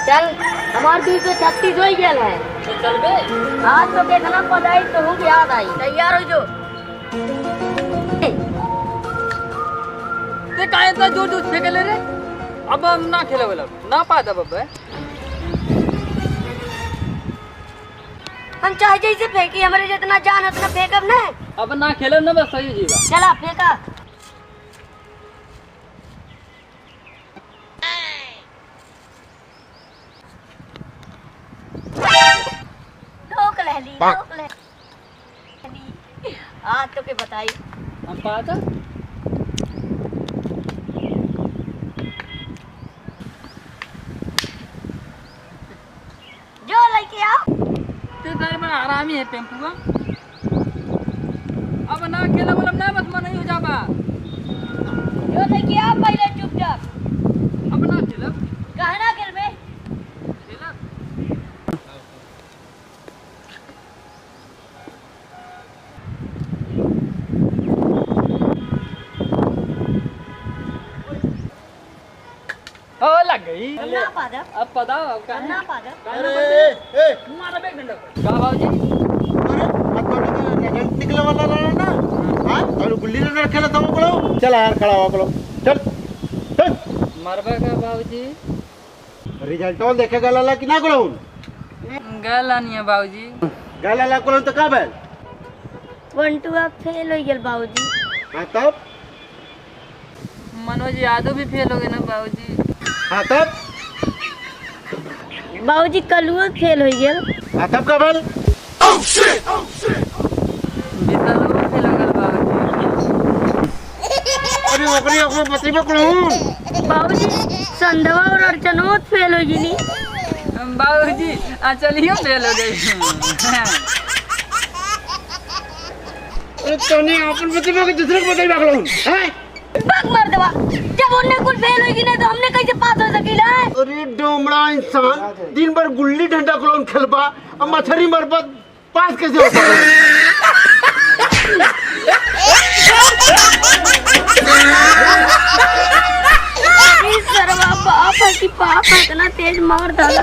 चल हमार 236 हो गया है। तो चल बे। आज तो देखना पदाई तो हूँ याद आई। तैयार हो जो। ते काहे इतना जोर जोर फेंके ले रे? अब हम ना खेले वाला ना पाता बब्बे। हम चाहे जैसे फेंकी हमारे जितना जान उतना फेंकब ना। अब ना खेले ना बस सही जीवा। चला फेंका। ठोक ले ली। आज तो के बताई। हम पाता जो लेके आओ। ते तारे बड़ा आरामी है टेम्पुआ। अब ना खेले वाला ना बस मन नहीं हो जाबा। जो लेके आओ पहले चुपचाप। अब ना खेले। काहे ना खेलबे? खेले। हो लग गई। ना पादा। अब पता अब का ना पादा। मारा बैग डंडा का बाबूजी। निकले वाला ना हाँ और गुल्ली डंडा खेला था वो चल यार खड़ा हुआ बोलो चल चल मरबा का बाबूजी। रिजल्ट ऑन देखेगा लाला कि ना करो गला नहीं है बाबूजी। गाला ला करो तो का बैल 1 2 अब फेल हो गेल बाबूजी। हाँ तब मनोज यादव भी फेल हो गए ना बाबूजी। हाँ तब बाबूजी कलुओ फेल हो गेल। हाँ तब का बैल बीतल वो फेल हो गए बाबूजी। अरे ओकरी ओकरी बतरी में करो बाबूजी संधवा और अर्चनो फेल हो गेली। बाबूजी चलिए फेल हो गई। अरे तूने अपन बतरी में दूसरे को बतरी में करो हैं भाग मार देवा। जब उन्ने कुल फेल होगी नहीं तो हमने कैसे पास हो सकीला है? अरे डोमड़ा इंसान दिन भर गुल्ली डंडा कलोन खेलबा अब मछरी मरबा पास कैसे हो सकता इस सरवा बाप है कि पाप इतना तेज मार डाला।